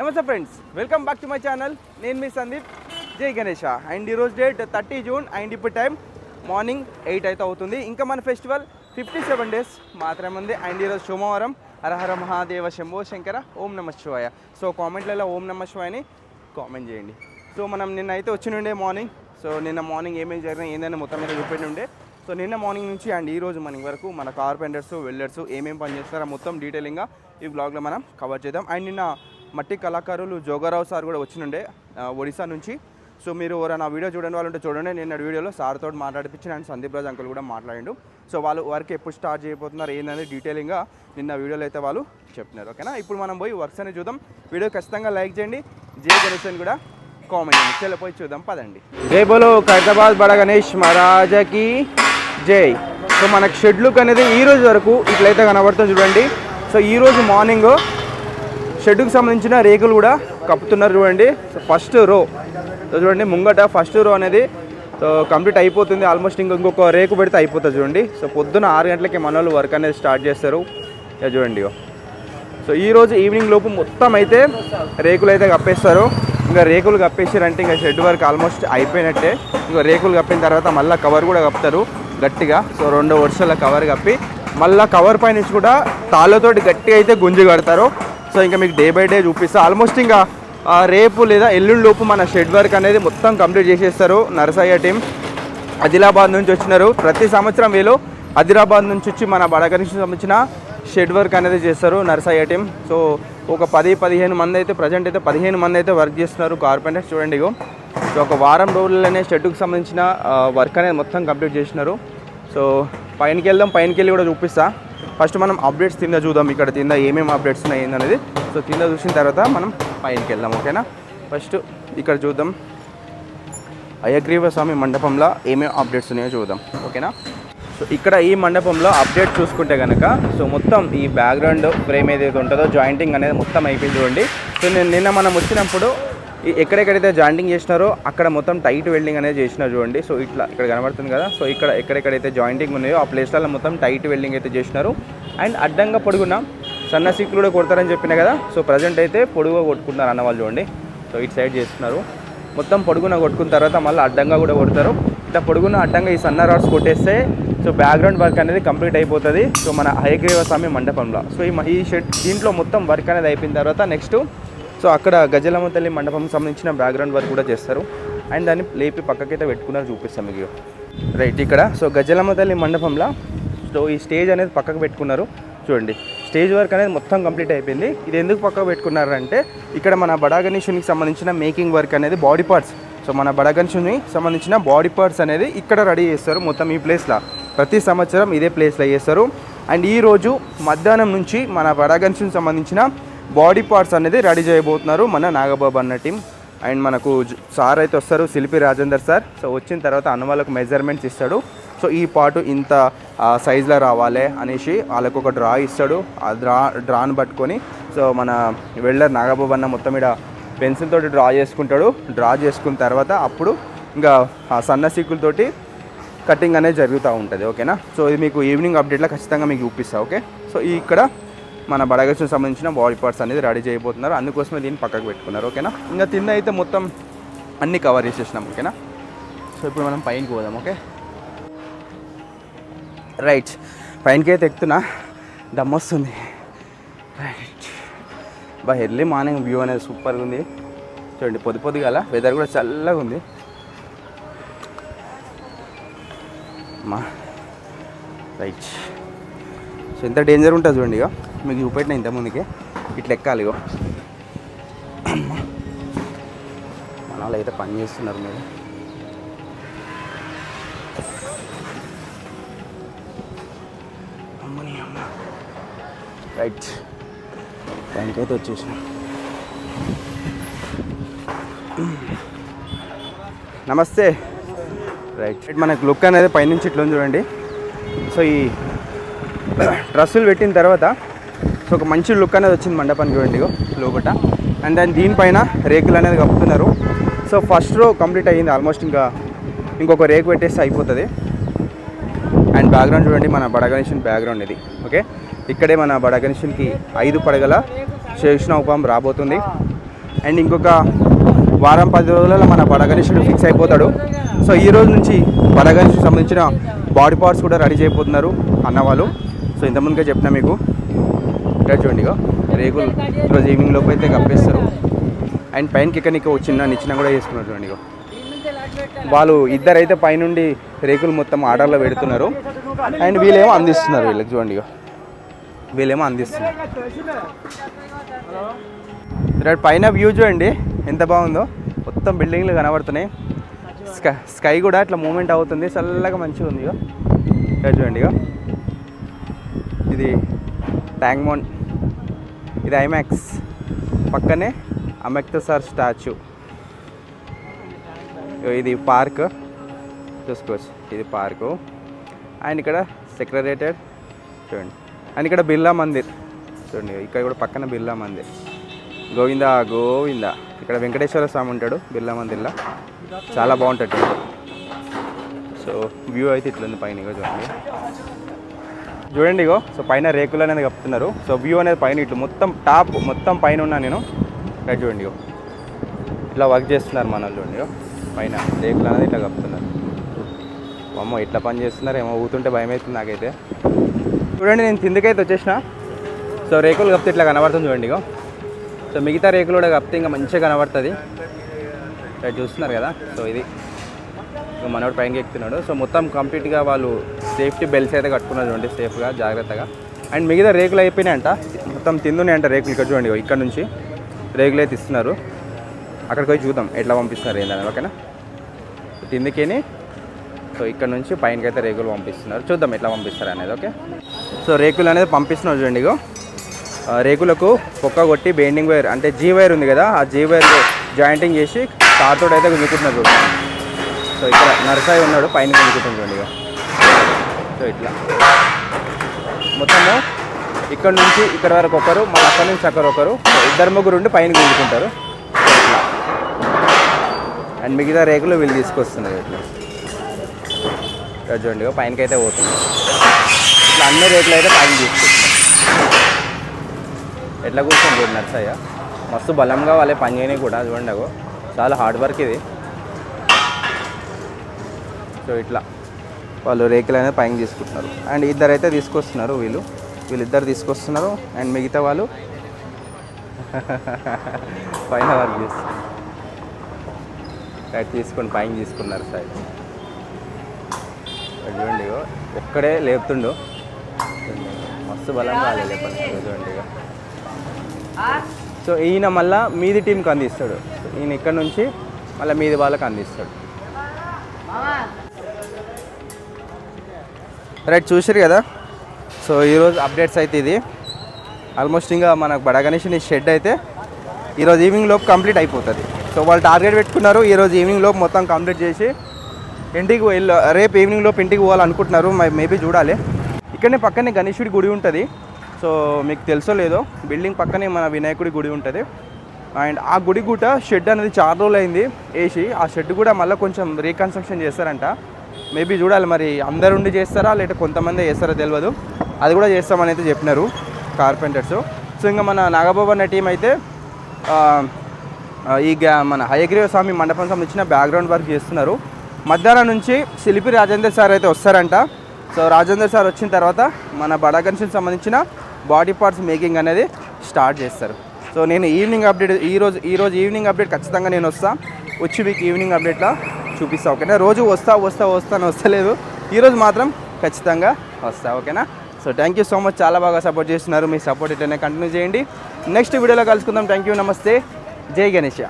నమస్తే friends, welcome back to my channel. నేను మీ సందీప్, జై గణేష. అండ్ ఈరోజు డేట్ 30 జూన్ అండ్ ఇప్పుడు టైం మార్నింగ్ 8 అయితే అవుతుంది. ఇంకా మన ఫెస్టివల్ 57 డేస్ మాత్రమే ఉంది. అండ్ ఈరోజు సోమవారం. హరహర మహాదేవ శంభో శంకర, ఓం నమ శివాయ. సో కామెంట్లలో ఓం నమ శివాయని కామెంట్ చేయండి. సో మనం నిన్న అయితే వచ్చినుండే మార్నింగ్. సో నిన్న మార్నింగ్ ఏమేమి జరిగినా ఏందని మొత్తం మీద చూపెట్టి ఉండే. సో నిన్న మార్నింగ్ నుంచి అండ్ ఈ రోజు మార్నింగ్ వరకు మన కార్పెంటర్స్ వెల్డర్స్ ఏమేమి పని చేస్తారో మొత్తం డీటెయిలింగ్గా ఈ బ్లాగ్లో మనం కవర్ చేద్దాం. అండ్ నిన్న మట్టి కళాకారులు జోగారావు సార్ కూడా వచ్చినుండే ఒడిశా నుంచి. సో మీరు ఎవరైనా వీడియో చూడండి వాళ్ళు ఉంటే చూడండి. నిన్న వీడియోలో సార్తో మాట్లాడిపించిన అండ్ సందీప్ రాజ్ అంకుల్ కూడా మాట్లాడిండు. సో వాళ్ళు వర్క్ ఎప్పుడు స్టార్ట్ చేయబోతున్నారు ఏంటనేది డీటెయిలింగ్గా నిన్న వీడియోలో అయితే వాళ్ళు చెప్తున్నారు. ఓకేనా, ఇప్పుడు మనం పోయి వర్క్స్ అనేది చూద్దాం. వీడియో ఖచ్చితంగా లైక్ చేయండి, జై గణేష్ అని కూడా కామెంట్ చేయండి. చలో పోయి చూద్దాం, పదండి. జై బోలో ఖైరతాబాద్ బడా గణేష్ మహారాజకి జై. సో మనకు షెడ్ లుక్ అనేది ఈ రోజు వరకు ఇట్లయితే కనబడుతుంది చూడండి. సో ఈరోజు మార్నింగ్ షెడ్కి సంబంధించిన రేకులు కూడా కప్పుతున్నారు చూడండి. సో ఫస్ట్ రో చూడండి, ముంగట ఫస్ట్ రో అనేది సో కంప్లీట్ అయిపోతుంది. ఆల్మోస్ట్ ఇంకొక రేకు పెడితే అయిపోతుంది చూడండి. సో పొద్దున 6 గంటలకి మన వాళ్ళు వర్క్ అనేది స్టార్ట్ చేస్తారు చూడండి. సో ఈరోజు ఈవినింగ్ లోపు మొత్తం అయితే రేకులు అయితే కప్పేస్తారు. ఇంకా రేకులు కప్పేసారంటే ఇంకా షెడ్ వర్క్ ఆల్మోస్ట్ అయిపోయినట్టే. ఇంకా రేకులు కప్పిన తర్వాత మళ్ళీ కవర్ కూడా కప్పుతారు గట్టిగా. సో 2 వర్షాల కవర్ కప్పి మళ్ళీ కవర్ పై నుంచి కూడా తాళ్ళతోటి గట్టిగా అయితే గుంజి కడతారు. సో ఇంకా మీకు డే బై డే చూపిస్తా. ఆల్మోస్ట్ ఇంకా రేపు లేదా ఎల్లుండి లోపు మన షెడ్ వర్క్ అనేది మొత్తం కంప్లీట్ చేసేస్తారు. నరసయ్య టీం ఆదిలాబాద్ నుంచి వచ్చినారు. ప్రతి సంవత్సరం వీళ్ళు ఆదిలాబాద్ నుంచి వచ్చి మన బడా గణేష్ సంబంధించిన షెడ్ వర్క్ అనేది చేస్తారు నరసయ్య టీం. సో ఒక 10-15 మంది అయితే ప్రజెంట్ అయితే 15 మంది అయితే వర్క్ చేస్తున్నారు కార్పెంటర్స్ చూడండి. సో ఒక వారం రోజుల్లోనే షెడ్కి సంబంధించిన వర్క్ అనేది మొత్తం కంప్లీట్ చేసినారు. సో పైనకి వెళ్దాం, పైనకి వెళ్ళి కూడా చూపిస్తా. ఫస్ట్ మనం అప్డేట్స్ కింద చూద్దాం, ఇక్కడ కింద ఏమేమి అప్డేట్స్ ఉన్నాయి ఏందనేది. సో కింద చూసిన తర్వాత మనం పైనకి వెళ్దాం. ఓకేనా, ఫస్ట్ ఇక్కడ చూద్దాం హయగ్రీవ స్వామి మండపంలో ఏమేమి అప్డేట్స్ ఉన్నాయో చూద్దాం. ఓకేనా, సో ఇక్కడ ఈ మండపంలో అప్డేట్ చూసుకుంటే కనుక సో మొత్తం ఈ బ్యాక్గ్రౌండ్ ఫ్రేమ్ ఏదైతే ఉంటుందో జాయింటింగ్ అనేది మొత్తం అయిపోయింది చూడండి. సో నిన్న మనం వచ్చినప్పుడు ఎక్కడెక్కడైతే జాయింటింగ్ చేసినారో అక్కడ మొత్తం టైట్ వెల్డింగ్ అనేది చేసినారు చూడండి. సో ఇట్లా ఇక్కడ కనబడుతుంది కదా. సో ఇక్కడ ఎక్కడెక్కడైతే జాయింటింగ్ ఉన్నాయో ఆ ప్లేస్లలో మొత్తం టైట్ వెల్డింగ్ అయితే చేసినారు. అండ్ అడ్డంగా పొడుగున సన్న సీకులు కూడా కొడతారని చెప్పినా కదా. సో ప్రజెంట్ అయితే పొడుగుగా కొట్టుకుంటున్నారు అన్న వాళ్ళు చూడండి. సో ఇటు సైడ్ చేస్తున్నారు మొత్తం పొడుగున కొట్టుకున్న తర్వాత మళ్ళీ అడ్డంగా కూడా కొడతారు. ఇట్లా పొడుగున అడ్డంగా ఈ సన్న రాడ్స్ కొట్టేస్తే సో బ్యాక్గ్రౌండ్ వర్క్ అనేది కంప్లీట్ అయిపోతుంది. సో మన హయగ్రీవ స్వామి మండపంలో సో ఈ షెడ్ దీంట్లో మొత్తం వర్క్ అనేది అయిపోయిన తర్వాత నెక్స్ట్ సో అక్కడ గజలమ్మ తల్లి మండపం సంబంధించిన బ్యాక్గ్రౌండ్ వర్క్ కూడా చేస్తారు. అండ్ దాన్ని లేపి పక్కకైతే పెట్టుకున్నారు, చూపిస్తాం మీకు రైట్ ఇక్కడ. సో గజలమ్మ తల్లి మండపంలో సో ఈ స్టేజ్ అనేది పక్కకు పెట్టుకున్నారు చూడండి. స్టేజ్ వర్క్ అనేది మొత్తం కంప్లీట్ అయిపోయింది. ఇది ఎందుకు పక్కకు పెట్టుకున్నారంటే ఇక్కడ మన బడా గణేశునికి సంబంధించిన మేకింగ్ వర్క్ అనేది బాడీ పార్ట్స్. సో మన బడా గణేశునికి సంబంధించిన బాడీ పార్ట్స్ అనేది ఇక్కడ రెడీ చేస్తారు మొత్తం ఈ ప్లేస్లో. ప్రతి సంవత్సరం ఇదే ప్లేస్లో చేస్తారు. అండ్ ఈరోజు మధ్యాహ్నం నుంచి మన బడా గణేశునికి సంబంధించిన బాడీ పార్ట్స్ అనేది రెడీ చేయబోతున్నారు మన నాగబాబు అన్న టీం. అండ్ మనకు సార్ అయితే వస్తారు, శిల్పి రాజేందర్ సార్. సో వచ్చిన తర్వాత అన్న వాళ్ళకు మెజర్మెంట్స్ ఇస్తాడు. సో ఈ పార్ట్ ఇంత సైజులో రావాలి అనేసి వాళ్ళకు ఒక డ్రా ఇస్తాడు. ఆ డ్రాను పట్టుకొని సో మన వెల్డర్ నాగబాబు అన్న మొత్తం ఇక్కడ పెన్సిల్ తోటి డ్రా చేసుకుంటాడు. డ్రా చేసుకున్న తర్వాత అప్పుడు ఇంకా ఆ సన్న సీకులతోటి కటింగ్ అనేది జరుగుతూ ఉంటుంది. ఓకేనా, సో ఇది మీకు ఈవినింగ్ అప్డేట్లో ఖచ్చితంగా మీకు చూపిస్తా. ఓకే, సో ఇక్కడ మన బడా గణేశునికి సంబంధించిన బాడీ పార్ట్స్ అనేది రెడీ చేయబోతున్నారు. అందుకోసమే దీన్ని పక్కకు పెట్టుకున్నారు. ఓకేనా, ఇంకా తిన్న అయితే మొత్తం అన్నీ కవర్ చేసేసినాం. ఓకేనా, సో ఇప్పుడు మనం పైనకి పోదాం. ఓకే రైట్, పైనకి అయితే ఎక్కుతున్నా, దమ్ వస్తుంది. రైట్ ఎర్లీ మార్నింగ్ వ్యూ అనేది సూపర్గా ఉంది చూడండి. పొద్దుగాల వెదర్ కూడా చల్లగా ఉంది. రైట్, సో ఎంత డేంజర్ ఉంటుంది చూడండి. ఇక మీకు చూపెట్టిన ఇంతకుముందుకే ఇట్లా ఎక్కాలి. ఇగో మన వాళ్ళు అయితే పని చేస్తున్నారు మీరు. రైట్, దానికైతే వచ్చేసాం. నమస్తే. రైట్, మనకు లుక్ అనేది పైనుంచి ఇట్లా చూడండి. సో ఈ డ్రెస్సులు పెట్టిన తర్వాత సో ఒక మంచి లుక్ అనేది వచ్చింది మండపానికి చూడండి లోపట. అండ్ దాని దీనిపైన రేకులు అనేది కప్పుతున్నారు. సో ఫస్ట్ రో కంప్లీట్ అయ్యింది ఆల్మోస్ట్. ఇంకొక రేకు పెట్టేస్తే అయిపోతుంది. అండ్ బ్యాక్గ్రౌండ్ చూడండి, మన బడా గణేశుని బ్యాక్గ్రౌండ్ ఇది. ఓకే, ఇక్కడే మన బడా గణేశునికి 5 పడగల శేషనాగపాము రాబోతుంది. అండ్ ఇంకొక వారం 10 రోజులలో మన బడగణేశుడు ఫిక్స్ అయిపోతాడు. సో ఈ రోజు నుంచి బడగణేశుడికి సంబంధించిన బాడీ పార్ట్స్ కూడా రెడీ చేయబోతున్నారు అన్నవాళ్ళు. సో ఇంతకుముందుగా చెప్పిన మీకు ఇక్కడ చూడండి, ఇక రేకులు ఈరోజు ఈవినింగ్ లోపు అయితే కప్పేస్తారు. అండ్ పైనకి ఇక్కడ చిన్న నిచ్చిన కూడా చేసుకున్నారు చూడండి. ఇక వాళ్ళు ఇద్దరైతే పైనుండి రేకులు మొత్తం ఆర్డర్లో పెడుతున్నారు. అండ్ వీళ్ళేమో అందిస్తున్నారు, వీళ్ళకి చూడండి, ఇక వీళ్ళేమో అందిస్తున్నారు. ఇక్కడ పైన వ్యూ చూడండి ఎంత బాగుందో, మొత్తం బిల్డింగ్లు కనబడుతున్నాయి. స్కై కూడా అట్లా మూమెంట్ అవుతుంది, చల్లగా మంచిగా ఉంది. ఇక ఇక్కడ చూడండి, ఇక ఇది ట్యాంక్ బండ్, ఇది ఐమాక్స్, పక్కనే అంబేద్కర్ సార్ స్టాచ్యూ. ఇది పార్క్ చూసుకోవచ్చు, ఇది పార్కు. అండ్ ఇక్కడ సెక్రటేరియట్ చూడండి. అండ్ ఇక్కడ బిర్లా మందిర్ చూడండి, ఇక్కడ కూడా పక్కన బిర్లా మందిర్. గోవింద గోవింద. ఇక్కడ వెంకటేశ్వర స్వామి ఉంటాడు బిర్లా మందిర్లో, చాలా బాగుంటుంది. సో వ్యూ అయితే ఇట్లుంది పైన, ఇగో చూడండి చూడండి ఇగో. సో పైన రేకులు అనేది కప్పుతున్నారు. సో వ్యూ అనేది పైన ఇట్లు మొత్తం టాప్ మొత్తం పైన ఉన్నా నేను. ఇక్కడ చూడండి ఇగో ఇట్లా వర్క్ చేస్తున్నారు మన వాళ్ళు. చూడండి పైన రేకులు అనేది ఇట్లా కప్పుతున్నారు. అమ్మో ఇట్లా పని చేస్తున్నారు, ఏమో ఊతుంటే భయం అవుతుంది నాకైతే. చూడండి నేను కిందకైతే వచ్చేసిన. సో రేకులు కప్పితే ఇట్లా కనబడుతుంది చూడండి. ఇగో సో మిగతా రేకులు కూడా కప్పితే ఇంకా మంచిగా కనబడుతుంది. ఇక్కడ చూస్తున్నారు కదా. సో ఇది మనోడు పైకి ఎక్కుతున్నాడు. సో మొత్తం కంప్లీట్గా వాళ్ళు సేఫ్టీ బెల్ట్స్ అయితే కట్టుకున్నారు చూడండి, సేఫ్గా జాగ్రత్తగా. అండ్ మిగతా రేకులు అయిపోయినాయంట, మొత్తం తిందున్నాయంట రేకులు. ఇక్కడ చూడండి, ఇక్కడ నుంచి రేకులు అయితే ఇస్తున్నారు. అక్కడికి పోయి చూద్దాం ఎట్లా పంపిస్తున్నారు ఏంటనేది, ఓకేనా. తిందికేని సో ఇక్కడ నుంచి పైనకి అయితే రేకులు పంపిస్తున్నారు, చూద్దాం ఎట్లా పంపిస్తారు అనేది, ఓకే. సో రేకులు అనేది పంపిస్తున్నారు చూడండి. ఇగో రేకులకు పొక్క కొట్టి బెండింగ్ వైర్ అంటే జీ వైర్ ఉంది కదా, ఆ జీ వైర్ జాయింటింగ్ చేసి తాడుతో అయితే గుంజుకుంటున్నారు చూడండి. సో ఇక్కడ నర్సాయి ఉన్నాడు, పైన గుంజుకుంటుంది చూడండి. ఇక సో ఇట్లా మొత్తము ఇక్కడ నుంచి ఇక్కడ వరకు ఒకరు, మళ్ళీ అక్కడ నుంచి అక్కడ ఒకరు, ఇద్దరు ముగ్గురు ఉండి పైన గుంజుకుంటారు ఇట్లా. అండ్ మిగతా రేకులు వీళ్ళు తీసుకొస్తున్నారు ఇట్లా. ఇక్కడ చూడండి పైనకి అయితే పోతుంది. ఇట్లా అన్ని రేకులు అయితే పైన తీసుకొస్తున్నారు. ఎట్లా కూర్చొని చూడండి నర్సయ్య, మస్తు బలంగా వాళ్ళే పని చేయని కూడా చూడండి. అగో చాలా హార్డ్ వర్క్ ఇది. సో ఇట్లా వాళ్ళు రేకులు అనేది పైన తీసుకుంటున్నారు. అండ్ ఇద్దరు అయితే తీసుకొస్తున్నారు, వీళ్ళిద్దరు తీసుకొస్తున్నారు. అండ్ మిగతా వాళ్ళు పైన వర్క్ చేస్తున్నారు. సైడ్ తీసుకొని పైన తీసుకున్నారు సైడ్. చూడండి ఒక్కడే లేపుతుండు, మస్తు బలంగా వాళ్ళే లేపండి చూడండి. ఇక సో ఈయన మళ్ళీ మీది టీంకి అందిస్తాడు, ఈయన ఇక్కడ నుంచి మళ్ళీ మీది వాళ్ళకి అందిస్తాడు. రైట్, చూసారు కదా. సో ఈరోజు అప్డేట్స్ అయితే ఇది. ఆల్మోస్ట్ ఇంకా మనకు బడగణేశుని షెడ్ అయితే ఈరోజు ఈవినింగ్ లోపు కంప్లీట్ అయిపోతుంది. సో వాళ్ళు టార్గెట్ పెట్టుకున్నారు, ఈరోజు ఈవినింగ్ లోపు మొత్తం కంప్లీట్ చేసి ఇంటికి రేపు ఈవినింగ్ లోపు ఇంటికి పోవాలనుకుంటున్నారు. మేబీ చూడాలి. ఇక్కడనే పక్కనే గణేశుడి గుడి ఉంటుంది. సో మీకు తెలుసో లేదో, బిల్డింగ్ పక్కనే మన వినాయకుడి గుడి ఉంటుంది. అండ్ ఆ గుడి కూడా షెడ్ అనేది చాలా రోజులు అయింది వేసి, ఆ షెడ్ కూడా మళ్ళీ కొంచెం రీకన్స్ట్రక్షన్ చేస్తారంట. మేబీ చూడాలి మరి అందరుండి చేస్తారా లేకపోతే కొంతమంది చేస్తారో తెలియదు. అది కూడా చేస్తామని అయితే చెప్పినారు కార్పెంటర్స్. సో ఇంకా మన నాగబాబు అన్న టీం అయితే మన హయగ్రీవ స్వామి మండపం సంబంధించిన బ్యాక్గ్రౌండ్ వర్క్ చేస్తున్నారు. మధ్యాహ్నం నుంచి శిల్పి రాజేందర్ సార్ అయితే వస్తారంట. సో రాజేందర్ సార్ వచ్చిన తర్వాత మన బడగణేశునికి సంబంధించిన బాడీ పార్ట్స్ మేకింగ్ అనేది స్టార్ట్ చేస్తారు. సో నేను ఈవినింగ్ అప్డేట్ ఈరోజు ఈవినింగ్ అప్డేట్ ఖచ్చితంగా నేను వచ్చి వీక్ ఈవినింగ్ అప్డేట్లో చూపిస్తాను, ఓకేనా. రోజు వస్తలేదు, ఈరోజు మాత్రం ఖచ్చితంగా వస్తా, ఓకేనా. So thank you so much, చాలా బాగా సపోర్ట్ చేస్తున్నారు. మీ సపోర్ట్ ఇట్లనే కంటిన్యూ చేయండి. నెక్స్ట్ వీడియోలో కలుసుకుందాం. థ్యాంక్ యూ, నమస్తే, జై గణేష్.